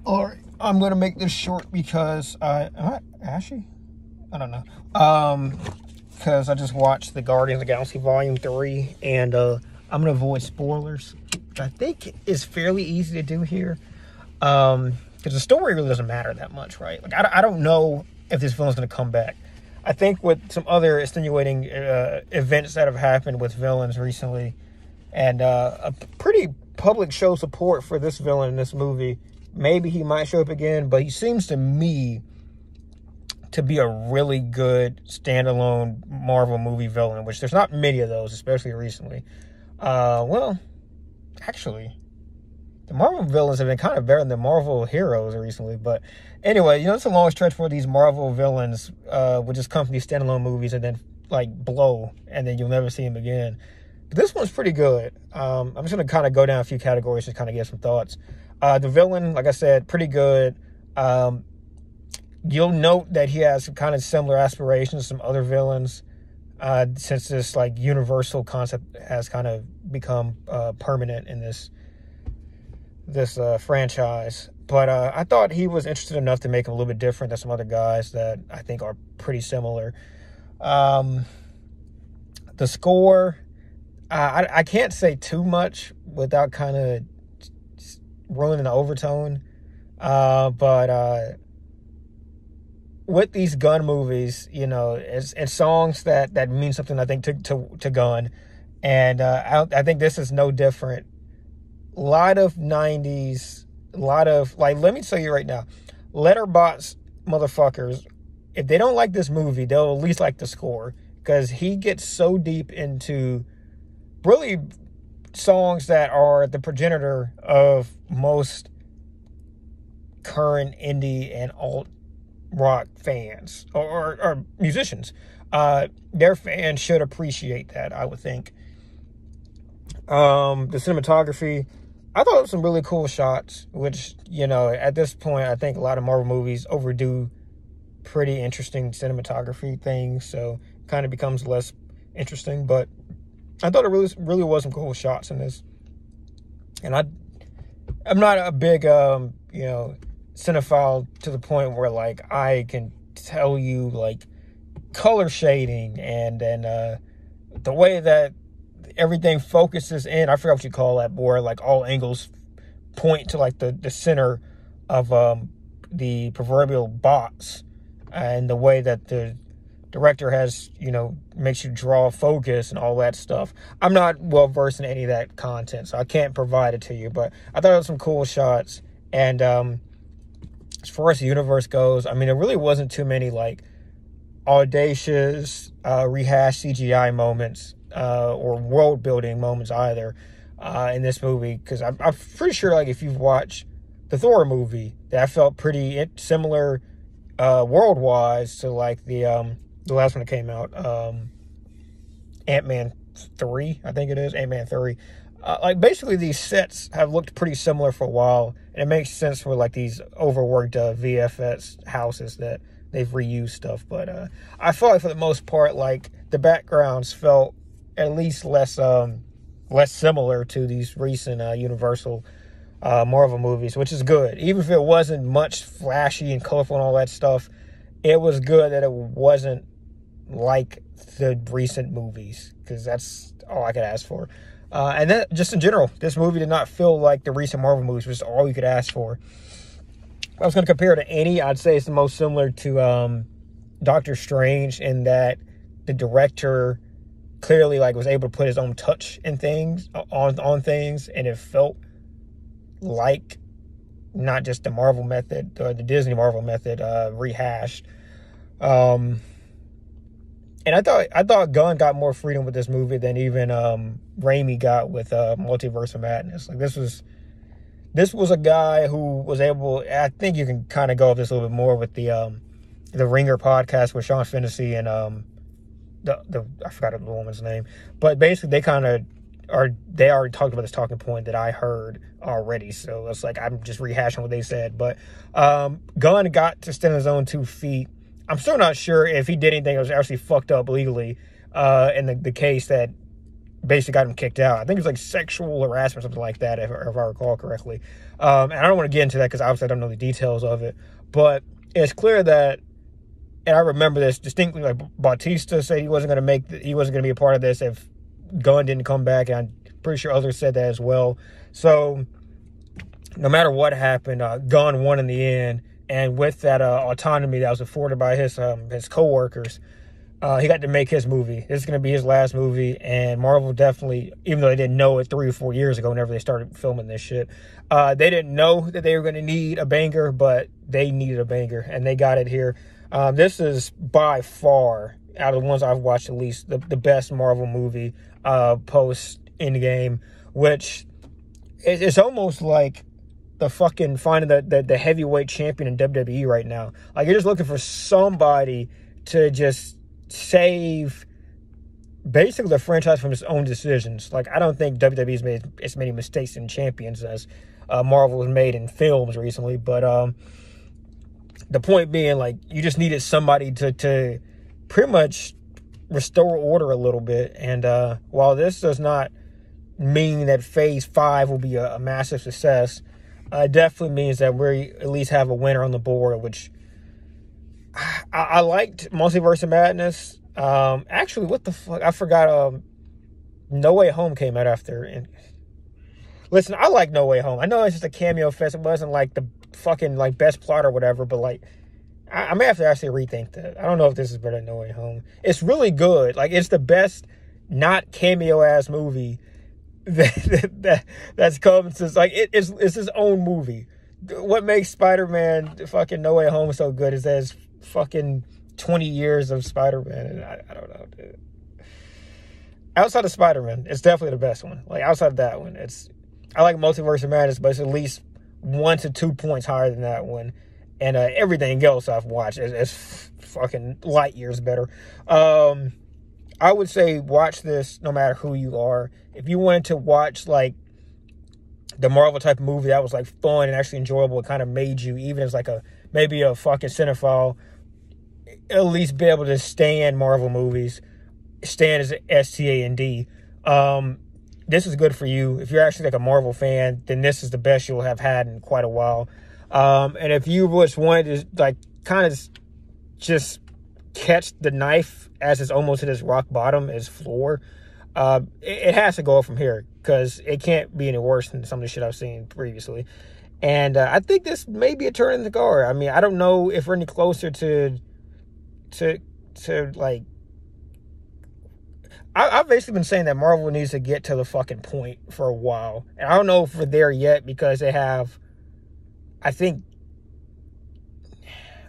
All right, I'm gonna make this short because am I ashy? I don't know. Because I just watched the Guardians of the Galaxy Volume 3, and I'm gonna avoid spoilers. I think it's fairly easy to do here, because the story really doesn't matter that much, right? Like I don't know if this villain's gonna come back. I think with some other extenuating events that have happened with villains recently, and a pretty public show support for this villain in this movie, maybe he might show up again, but he seems to me to be a really good standalone Marvel movie villain, which there's not many of those, especially recently. Well, actually, the Marvel villains have been kind of better than the Marvel heroes recently. But anyway, it's a long stretch for these Marvel villains would just come from these standalone movies and then like blow, and then you'll never see them again. But this one's pretty good. I'm just going to kind of go down a few categories to kind of get some thoughts. The villain, like I said, pretty good. You'll note that he has some kind of similar aspirations to some other villains, since this like universal concept has kind of become permanent in this franchise. But I thought he was interested enough to make him a little bit different than some other guys that I think are pretty similar. The score, I can't say too much without kind of ruining the overtone. But with these Gunn movies, it's songs that mean something, I think, to Gunn. And I think this is no different. A lot of 90s, let me tell you right now, Letterboxd motherfuckers, if they don't like this movie, they'll at least like the score, because he gets so deep into really songs that are the progenitor of most current indie and alt rock fans or musicians. Their fans should appreciate that, I would think. The cinematography, I thought it was some really cool shots, which, at this point, I think a lot of Marvel movies overdo pretty interesting cinematography things, so it kind of becomes less interesting. But I thought it really was some cool shots in this. And I'm not a big, cinephile to the point where, like, I can tell you, like, color shading and the way that everything focuses in. I forgot what you call that, where like all angles point to like the center of the proverbial box, and the way that the director has, makes you draw focus and all that stuff. I'm not well versed in any of that content, so I can't provide it to you, but I thought it was some cool shots. And as far as the universe goes, I mean, there really wasn't too many like audacious rehashed CGI moments or world building moments either in this movie, because I'm pretty sure, like, if you've watched the Thor movie, that felt pretty similar world wise to like the last one that came out, Ant-Man 3, I think it is, Ant-Man 3. Like, basically these sets have looked pretty similar for a while, and it makes sense for like these overworked VFX houses that they've reused stuff. But I felt like for the most part, like, the backgrounds felt at least less similar to these recent Universal Marvel movies, which is good. Even if it wasn't much flashy and colorful and all that stuff, it was good that it wasn't like the recent movies, because that's all I could ask for. And then, just in general, this movie did not feel like the recent Marvel movies, which is all you could ask for. If I was going to compare it to any, I'd say it's the most similar to Doctor Strange, in that the director clearly like was able to put his own touch in things on things, and it felt like not just the Marvel method or the Disney Marvel method rehashed. And I thought Gunn got more freedom with this movie than even Raimi got with Multiverse of Madness. Like, this was a guy who was able. I think you can kind of go over this a little bit more with the Ringer podcast with Sean Fennessy and I forgot the woman's name, but basically they already talked about this talking point that I heard already. So it's like I'm just rehashing what they said. But Gunn got to stand on his own 2 feet. I'm still not sure if he did anything that was actually fucked up legally in the case that basically got him kicked out. I think it was like sexual harassment or something like that, if I recall correctly. And I don't want to get into that because obviously I don't know the details of it. But it's clear that, and I remember this distinctly, like Bautista said he wasn't going to be a part of this if Gunn didn't come back, and I'm pretty sure others said that as well. So no matter what happened, Gunn won in the end, and with that autonomy that was afforded by his co-workers, he got to make his movie. This is going to be his last movie, and Marvel definitely, even though they didn't know it 3 or 4 years ago whenever they started filming this shit, they didn't know that they were going to need a banger, but they needed a banger, and they got it here. This is by far, out of the ones I've watched at least, the best Marvel movie post Endgame, which it's almost like the fucking finding the heavyweight champion in WWE right now. Like, you're just looking for somebody to just save basically the franchise from its own decisions. Like, I don't think WWE's made as many mistakes in champions as Marvel has made in films recently, but the point being, like, you just needed somebody to pretty much restore order a little bit. And while this does not mean that Phase 5 will be a massive success, it definitely means that we at least have a winner on the board, which I liked Multiverse of Madness. Actually, what the fuck? I forgot. No Way Home came out after. And listen, I like No Way Home. I know it's just a cameo fest. It wasn't like the fucking like best plot or whatever, but like I may have to actually rethink that. I don't know if this is better than No Way Home. It's really good. Like, it's the best not cameo ass movie that's come since, like, it's his own movie. What makes Spider-Man fucking No Way Home so good is that it's fucking 20 years of Spider-Man, and I don't know, dude. Outside of Spider-Man, it's definitely the best one. Like, outside of that one, I like Multiverse of Madness, but it's at least 1 to 2 points higher than that one. And everything else I've watched is fucking light years better. I would say watch this no matter who you are. If you wanted to watch, like, the Marvel type of movie that was, like, fun and actually enjoyable, it kind of made you, even as, like, maybe a fucking cinephile, at least be able to stand Marvel movies. Stand as S-T-A-N-D. This is good for you. If you're actually, like, a Marvel fan, then this is the best you'll have had in quite a while. And if you just wanted to, like, kind of just catch the knife as it's almost at its rock bottom, its floor, it has to go up from here, because it can't be any worse than some of the shit I've seen previously. And I think this may be a turn in the card. I mean, I don't know if we're any closer to like, I've basically been saying that Marvel needs to get to the fucking point for a while. And I don't know if we're there yet, because they have, I think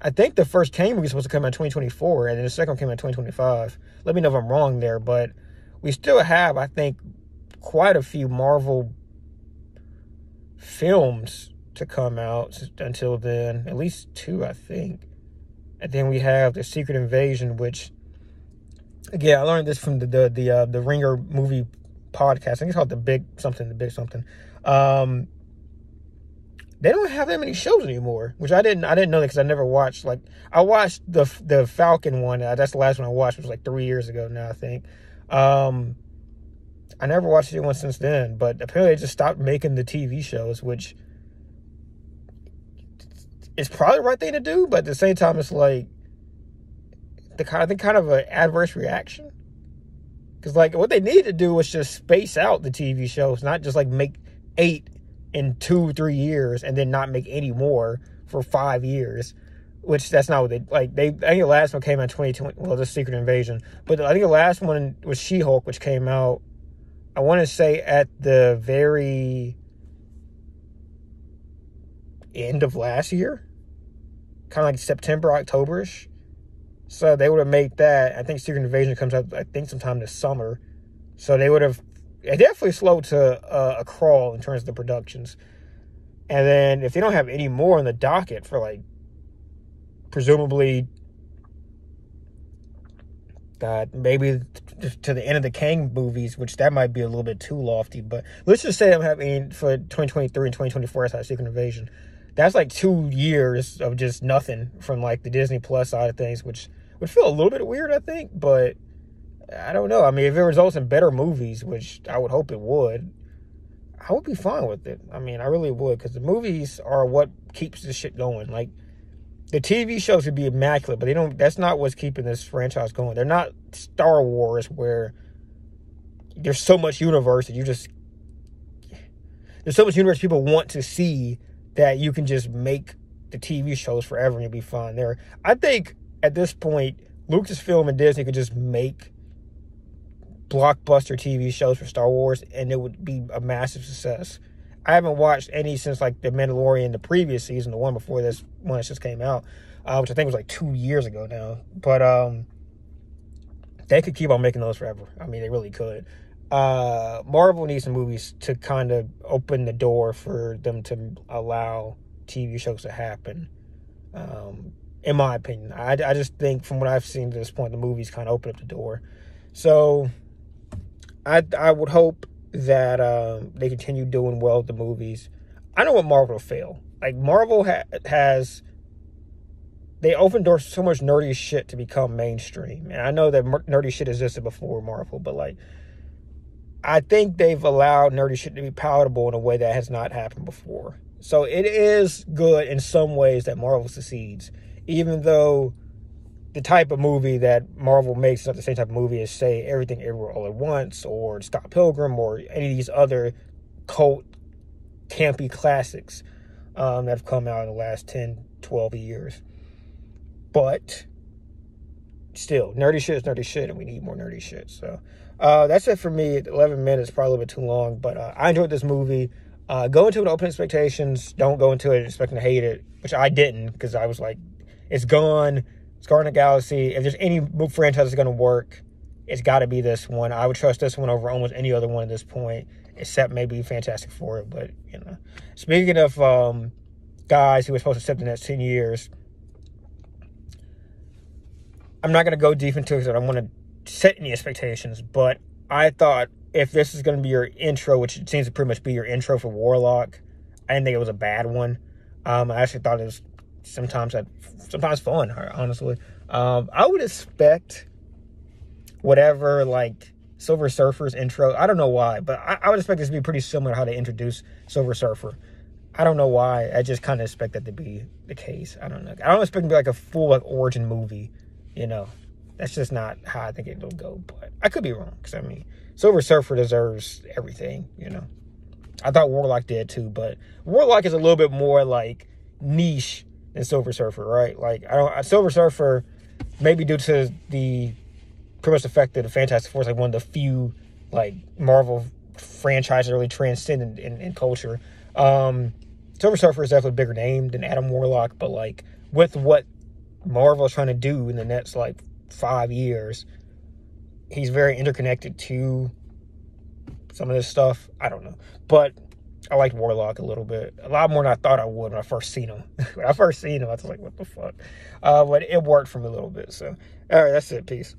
the first Kang movie is supposed to come out in 2024, and then the second one came out in 2025. Let me know if I'm wrong there, but we still have, I think, quite a few Marvel films to come out until then. At least 2, I think. And then we have The Secret Invasion, which, again, I learned this from the Ringer movie podcast. I think it's called The Big Something. They don't have that many shows anymore, which I didn't know that, because I never watched, like, I watched the Falcon one. That's the last one I watched, which was like 3 years ago now, I think. I never watched anyone since then, but apparently they just stopped making the TV shows, which is probably the right thing to do, but at the same time, it's like kind of an adverse reaction. Because, like, what they need to do was just space out the TV shows, not just, like, make 8 in 2-3 years and then not make any more for 5 years, which that's not what they, like, I think the last one came out in 2020, well, The Secret Invasion, but I think the last one was She-Hulk, which came out, I want to say, at the very end of last year, kind of like September, October-ish. So they would have made that. I think Secret Invasion comes out, I think, sometime this summer. So they would have, it definitely slowed to a crawl in terms of the productions. And then if they don't have any more on the docket for, like, presumably, maybe to the end of the Kang movies, which that might be a little bit too lofty, but let's just say I'm having for 2023 and 2024 as Secret Invasion. That's like 2 years of just nothing from, like, the Disney Plus side of things, which would feel a little bit weird, I think, but I don't know. I mean, if it results in better movies, which I would hope it would, I would be fine with it. I mean, I really would, because the movies are what keeps this shit going. Like, the TV shows would be immaculate, but they don't. That's not what's keeping this franchise going. They're not Star Wars, where there's so much universe that there's so much universe people want to see that you can just make the TV shows forever and you'll be fine there. I think at this point, Lucasfilm and Disney could just make blockbuster TV shows for Star Wars and it would be a massive success. I haven't watched any since like The Mandalorian, the previous season, the one before this one that just came out, which I think was like 2 years ago now. But they could keep on making those forever. I mean, they really could. Marvel needs some movies to kind of open the door for them to allow TV shows to happen. In my opinion, I just think from what I've seen to this point, the movies kind of open up the door. So I would hope that they continue doing well with the movies. I don't want Marvel to fail. Like, Marvel they open doors so much nerdy shit to become mainstream. And I know that nerdy shit existed before Marvel, but like, I think they've allowed nerdy shit to be palatable in a way that has not happened before. So it is good in some ways that Marvel succeeds, even though the type of movie that Marvel makes is not the same type of movie as, say, Everything Everywhere All at Once or Scott Pilgrim or any of these other cult campy classics that have come out in the last 10, 12 years. But still, nerdy shit is nerdy shit, and we need more nerdy shit. So that's it for me. 11 minutes, probably a little bit too long, but I enjoyed this movie. Go into it with open expectations. Don't go into it expecting to hate it, which I didn't, because I was like, it's Gunn. It's Guardians of the Galaxy. If there's any franchise that's going to work, it's got to be this one. I would trust this one over almost any other one at this point, except maybe Fantastic Four. But, you know, speaking of guys who are supposed to step the next 10 years, I'm not going to go deep into it because I don't want to set any expectations, but I thought if this is going to be your intro, which it seems to pretty much be your intro for Warlock, I didn't think it was a bad one. I actually thought it was sometimes fun, honestly. I would expect whatever, like, Silver Surfer's intro. I don't know why, but I would expect this to be pretty similar to how they introduced Silver Surfer. I don't know why. I just kind of expect that to be the case. I don't know. I don't expect it to be like a full like origin movie, you know. That's just not how I think it'll go, but I could be wrong, because, I mean, Silver Surfer deserves everything, you know. I thought Warlock did, too, but Warlock is a little bit more, like, niche than Silver Surfer, right? Like, Silver Surfer, maybe due to the pretty much the fact that the Fantastic Four is, like, one of the few, like, Marvel franchises that really transcend in culture. Silver Surfer is definitely a bigger name than Adam Warlock, but, like, with what Marvel is trying to do in the next, like, 5 years, he's very interconnected to some of this stuff. I don't know, but I liked Warlock a little bit, a lot more than I thought I would when I first seen him. When I first seen him, I was like, what the fuck? But it worked for me a little bit. So, all right, that's it. Peace.